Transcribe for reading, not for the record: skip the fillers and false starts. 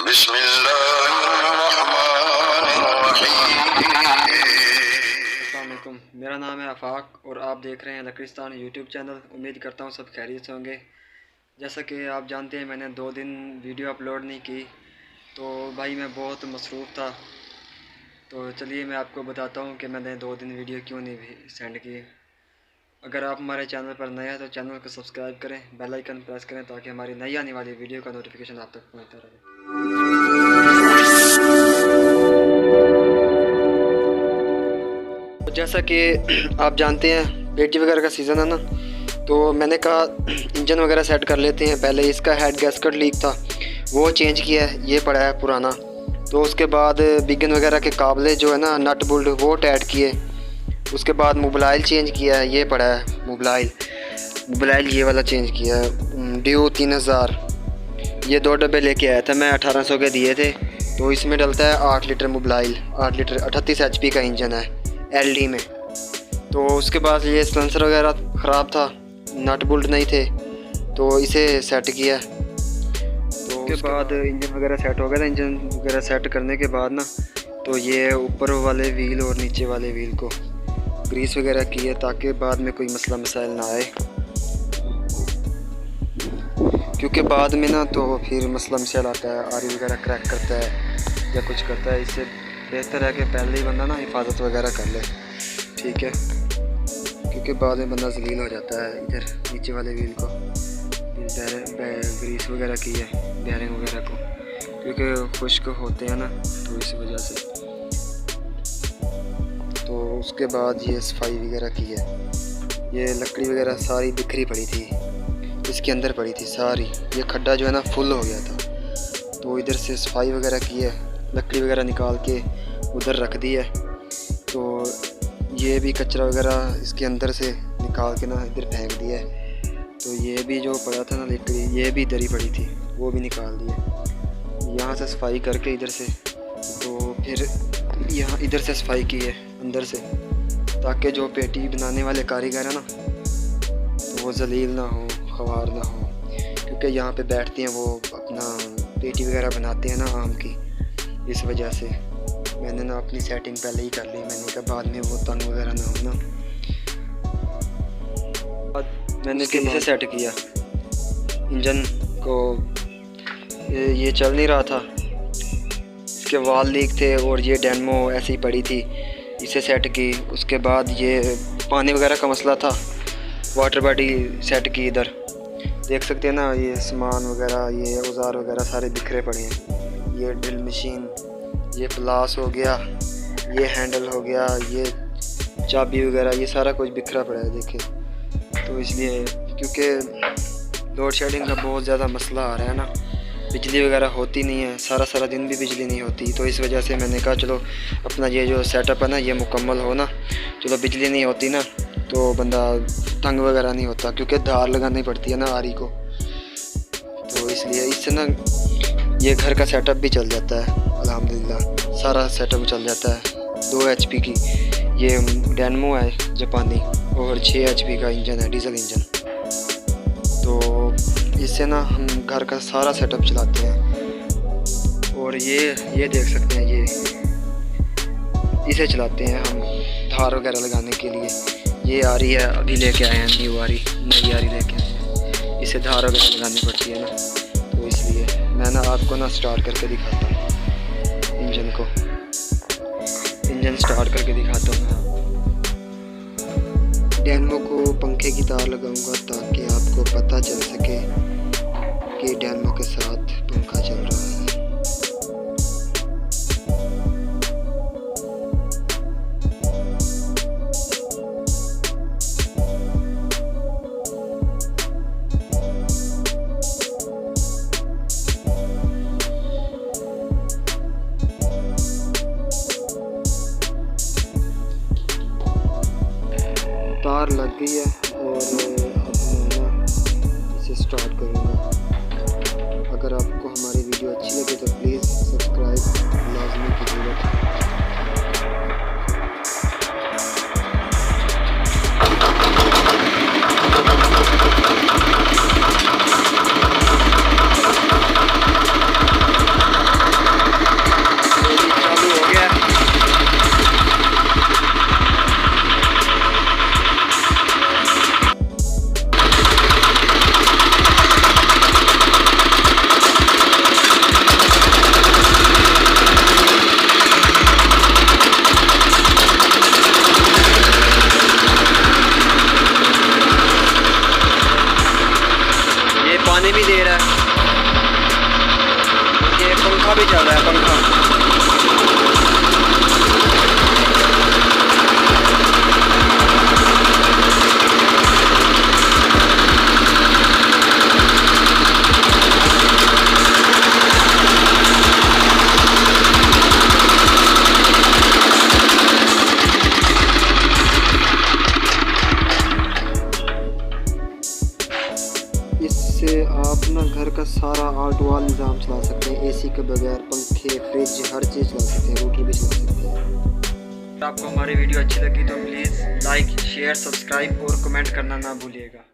अस्सलामुअलैकुम, मेरा नाम है आफाक और आप देख रहे हैं लकड़िस्तान यूट्यूब चैनल। उम्मीद करता हूँ सब खैरियत से होंगे। जैसा कि आप जानते हैं मैंने 2 दिन वीडियो अपलोड नहीं की, तो भाई मैं बहुत मसरूफ़ था। तो चलिए मैं आपको बताता हूँ कि मैंने 2 दिन वीडियो क्यों नहीं सेंड की। अगर आप हमारे चैनल पर नए हैं तो चैनल को सब्सक्राइब करें, बेल आइकन प्रेस करें ताकि हमारी नई आने वाली वीडियो का नोटिफिकेशन आप तक पहुँचता रहे। जैसा कि आप जानते हैं पेटी वगैरह का सीज़न है ना, तो मैंने कहा इंजन वगैरह सेट कर लेते हैं। पहले इसका हेड गैस्केट लीक था, वो चेंज किया है, ये पड़ा है पुराना। तो उसके बाद बिगन वगैरह के काबले जो है ना, नट बोल्ट वो टाइट किए। उसके बाद मोबाइल चेंज किया है, ये पड़ा है मोबाइल ये वाला चेंज किया है। ड्यू 3000, ये 2 डब्बे लेके आया था मैं, 1800 के दिए थे। तो इसमें डलता है 8 लीटर मोबाइल, 8 लीटर 38 HP का इंजन है LD में। तो उसके बाद ये सिलेंसर वगैरह ख़राब था, नट बोल्ट नहीं थे, तो इसे सेट किया। तो उसके बाद इंजन वगैरह सेट हो गया था। इंजन वगैरह सेट करने के बाद ना, तो ये ऊपर वाले व्हील और नीचे वाले व्हील को ग्रीस वगैरह किए ताकि बाद में कोई मसला मसाइल ना आए, क्योंकि बाद में ना तो फिर मसला मसाइल आता है, आरी वगैरह क्रैक करता है या कुछ करता है। इससे बेहतर है कि पहले ही बंदा ना हिफाजत वगैरह कर ले, ठीक है, क्योंकि बाद में बंदा जलील हो जाता है। इधर नीचे वाले व्हील को ग्रीस वगैरह की है, बेयरिंग वगैरह को, क्योंकि खुश्क होते हैं ना, तो इस वजह से। तो उसके बाद ये सफाई वगैरह की है। ये लकड़ी वगैरह सारी बिखरी पड़ी थी, इसके अंदर पड़ी थी सारी। ये खड्डा जो है ना फुल हो गया था, तो इधर से सफाई वगैरह की है, लकड़ी वगैरह निकाल के उधर रख दी है। तो ये भी कचरा वगैरह इसके अंदर से निकाल के ना इधर फेंक दिया है। तो ये भी जो पड़ा था ना लकड़ी, ये भी दरी पड़ी थी, वो भी निकाल दी है। यहाँ से सफाई करके इधर से, तो फिर यहाँ इधर से सफाई की है अंदर से, ताकि जो पेटी बनाने वाले कारीगर हैं ना, तो वो जलील ना हो, ख़वार ना हो, क्योंकि यहाँ पे बैठते हैं वो अपना पेटी वगैरह बनाते हैं ना आम की। इस वजह से मैंने ना अपनी सेटिंग पहले ही कर ली। मैंने कहा बाद में वो तंग वगैरह ना हो ना। मैंने कैसे सेट किया इंजन को, ये चल नहीं रहा था, इसके वाल लीक थे और ये डेनमो ऐसी ही पड़ी थी, इसे सेट की। उसके बाद ये पानी वगैरह का मसला था, वाटर बॉडी सेट की। इधर देख सकते हैं ना, ये सामान वगैरह, ये औजार वगैरह सारे बिखरे पड़े हैं। ये ड्रिल मशीन, ये प्लास हो गया, ये हैंडल हो गया, ये चाबी वगैरह, ये सारा कुछ बिखरा पड़ा है देखें। तो इसलिए क्योंकि लोड शेडिंग का बहुत ज़्यादा मसला आ रहा है ना, बिजली वगैरह होती नहीं है, सारा दिन भी बिजली नहीं होती। तो इस वजह से मैंने कहा चलो अपना ये जो सेटअप है ना, ये मुकम्मल हो ना। चलो बिजली नहीं होती ना तो बंदा तंग वगैरह नहीं होता, क्योंकि धार लगानी पड़ती है ना आरी को। तो इसलिए इससे ना ये घर का सेटअप भी चल जाता है, अल्हम्दुलिल्लाह सारा सेटअप चल जाता है। 2 HP की ये डेनमो है जापानी, और 6 HP का इंजन है, डीजल इंजन। तो इससे ना हम घर का सारा सेटअप चलाते हैं। और ये देख सकते हैं, ये इसे चलाते हैं हम धार वगैरह लगाने के लिए। ये आरी है, अभी लेके आए हैं नई आरी लेके आए हैं, इसे धार वगैरह लगानी पड़ती है ना। तो इसलिए मैं ना आपको ना स्टार्ट करके दिखाता हूँ इंजन स्टार्ट करके दिखाता हूँ मैं। डेनमो को पंखे की तार लगाऊंगा ताकि आपको पता चल सके कि डेनमो के साथ पंखा चल रहा है। तार लग गई है और अब मैं इसे स्टार्ट करूँगा। अगर आपको हमारी वीडियो अच्छी लगे तो प्लीज़ सब्सक्राइब लाजमी कीजिएगा। भी चल रहा है पंखा। इससे आप ना घर का सारा आर्ट वाल निज़ाम चला सकते हैं, एसी के बगैर, पंखे, फ्रिज, हर चीज़ चला सकते हैं, रूटर भी चला सकते हैं। आपको हमारी वीडियो अच्छी लगी तो प्लीज़ लाइक, शेयर, सब्सक्राइब और कमेंट करना ना भूलिएगा।